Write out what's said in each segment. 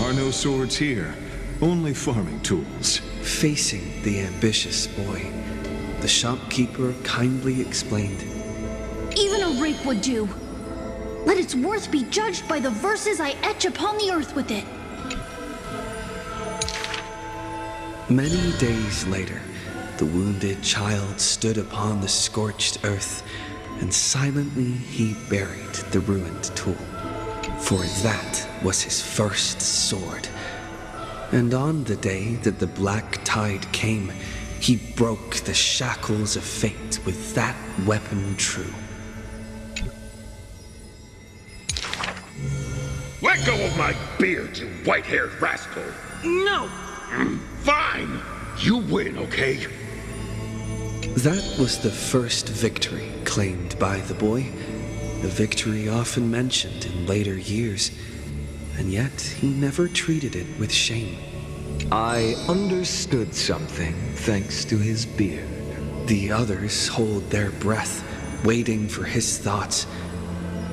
are no swords here, only farming tools. Facing the ambitious boy, the shopkeeper kindly explained. Even a rake would do. Let its worth be judged by the verses I etch upon the earth with it. Many days later, the wounded child stood upon the scorched earth, and silently he buried the ruined tool. For that was his first sword. And on the day that the black tide came, he broke the shackles of fate with that weapon true. Let go of my beard, you white-haired rascal! No! Fine! You win, okay? That was the first victory claimed by the boy, a victory often mentioned in later years, and yet he never treated it with shame. I understood something thanks to his beard. The others hold their breath, waiting for his thoughts,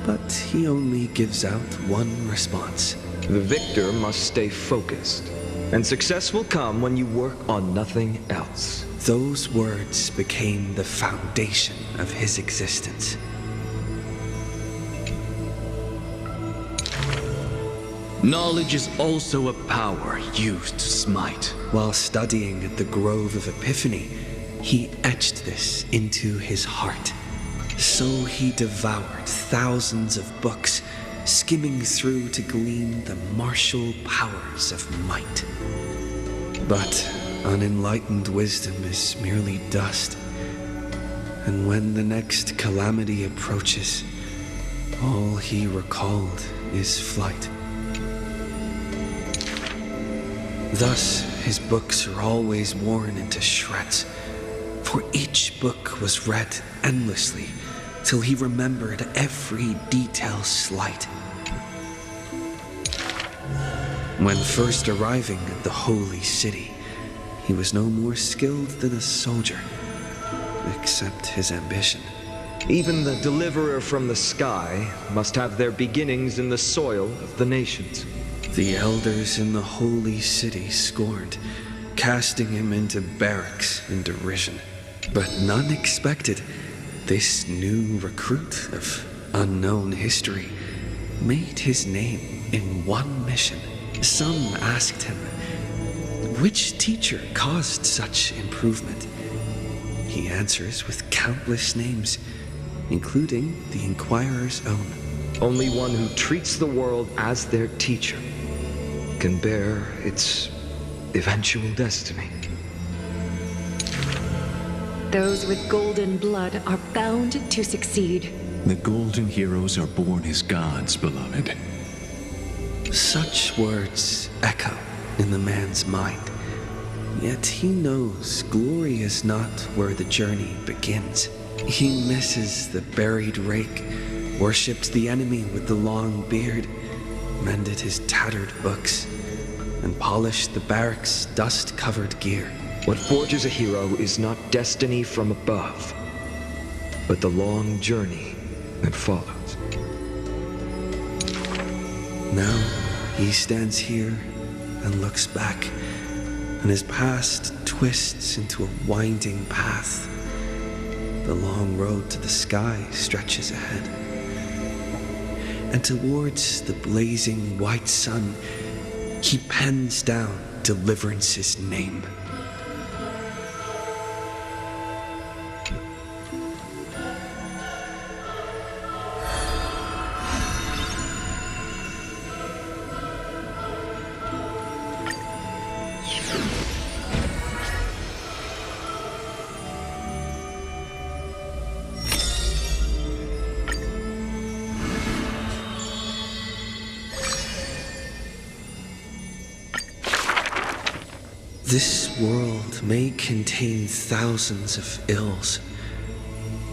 but he only gives out one response. The victor must stay focused, and success will come when you work on nothing else. Those words became the foundation of his existence. Knowledge is also a power used to smite. While studying at the Grove of Epiphany, he etched this into his heart. So he devoured thousands of books, skimming through to glean the martial powers of might. But unenlightened wisdom is merely dust, and when the next calamity approaches, all he recalled is flight. Thus, his books are always worn into shreds, for each book was read endlessly till he remembered every detail slight. When first arriving at the holy city, he was no more skilled than a soldier, except his ambition. Even the deliverer from the sky must have their beginnings in the soil of the nations. The elders in the holy city scorned, casting him into barracks in derision. But none expected this new recruit of unknown history made his name in one mission. Some asked him, which teacher caused such improvement? He answers with countless names, including the Inquirer's own. Only one who treats the world as their teacher can bear its eventual destiny. Those with golden blood are bound to succeed. The golden heroes are born as gods, beloved. Such words echo in the man's mind, yet he knows glory is not where the journey begins. He misses the buried rake, worshipped the enemy with the long beard, mended his tattered books, and polished the barracks' dust-covered gear. What forges a hero is not destiny from above, but the long journey that follows. Now he stands here and looks back, and his past twists into a winding path. The long road to the sky stretches ahead, and towards the blazing white sun, he pens down Deliverance's name. This world may contain thousands of ills,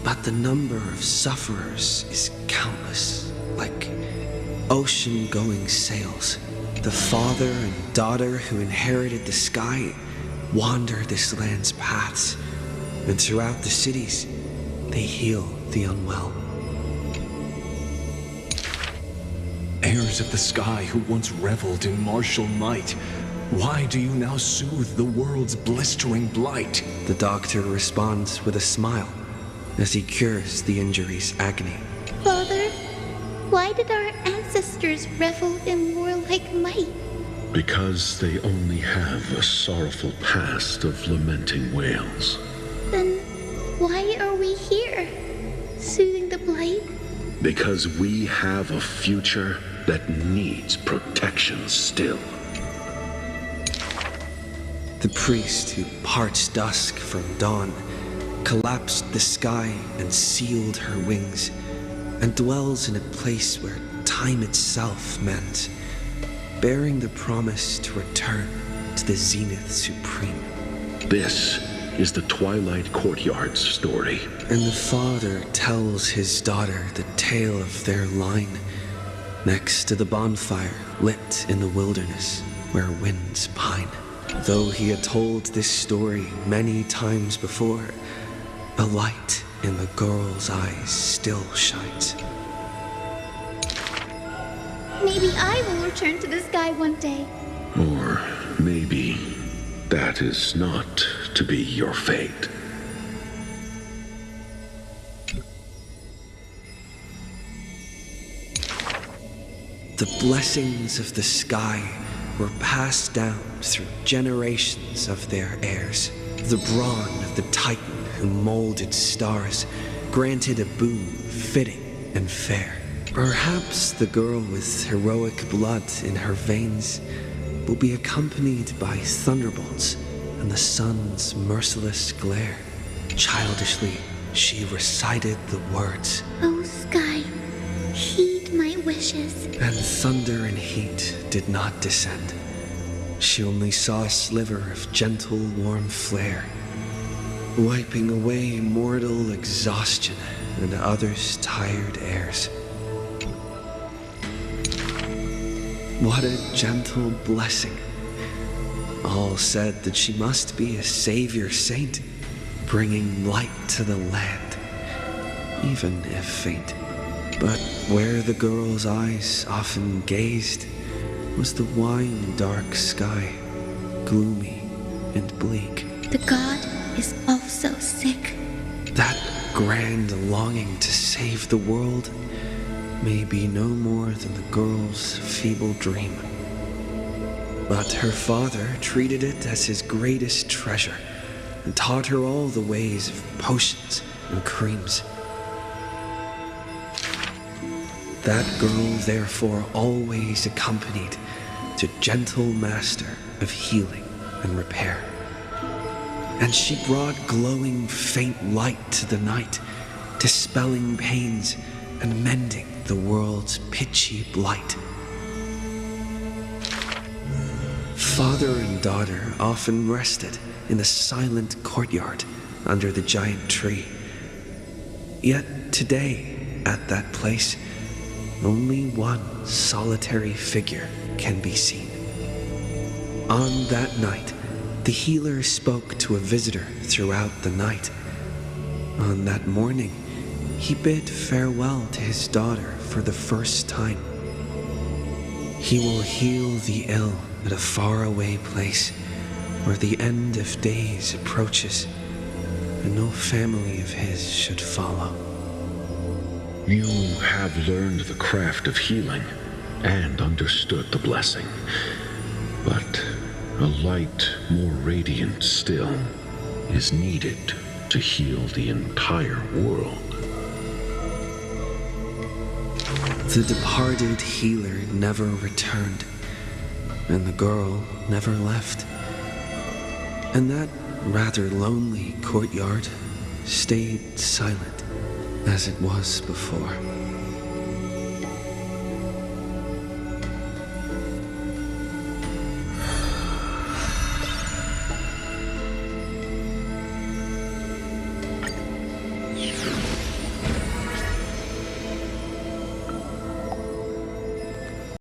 but the number of sufferers is countless, like ocean-going sails. The father and daughter who inherited the sky wander this land's paths, and throughout the cities, they heal the unwell. Bearers of the sky who once reveled in martial might, why do you now soothe the world's blistering blight? The doctor responds with a smile as he cures the injury's agony. Father, why did our ancestors revel in warlike might? Because they only have a sorrowful past of lamenting wails. Then why are we here, soothing the blight? Because we have a future that needs protection still. The priest who parts dusk from dawn collapsed the sky and sealed her wings, and dwells in a place where time itself mends, bearing the promise to return to the zenith supreme. This is the Twilight Courtyard's story. And the father tells his daughter the tale of their line, next to the bonfire lit in the wilderness where winds pine. Though he had told this story many times before, a light in the girl's eyes still shines. Maybe I will return to the sky one day. Or maybe that is not to be your fate. The blessings of the sky were passed down through generations of their heirs. The brawn of the Titan who molded stars granted a boon fitting and fair. Perhaps the girl with heroic blood in her veins will be accompanied by thunderbolts and the sun's merciless glare. Childishly, she recited the words, Oh sky, heed my wishes. and thunder and heat did not descend. She only saw a sliver of gentle, warm flare, wiping away mortal exhaustion and others' tired airs. What a gentle blessing. All said that she must be a savior saint, bringing light to the land, even if faint. But where the girl's eyes often gazed was the wine-dark sky, gloomy and bleak. The god is also sick. That grand longing to save the world may be no more than the girl's feeble dream. But her father treated it as his greatest treasure and taught her all the ways of potions and creams. That girl therefore always accompanied the gentle master of healing and repair. And she brought glowing faint light to the night, dispelling pains and mending the world's pitchy blight. Father and daughter often rested in the silent courtyard under the giant tree. Yet today, at that place, only one solitary figure can be seen. On that night, the healer spoke to a visitor throughout the night. On that morning, he bid farewell to his daughter for the first time. He will heal the ill at a faraway place where the end of days approaches and no family of his should follow. You have learned the craft of healing and understood the blessing. But a light more radiant still is needed to heal the entire world. The departed healer never returned, and the girl never left. And that rather lonely courtyard stayed silent as it was before.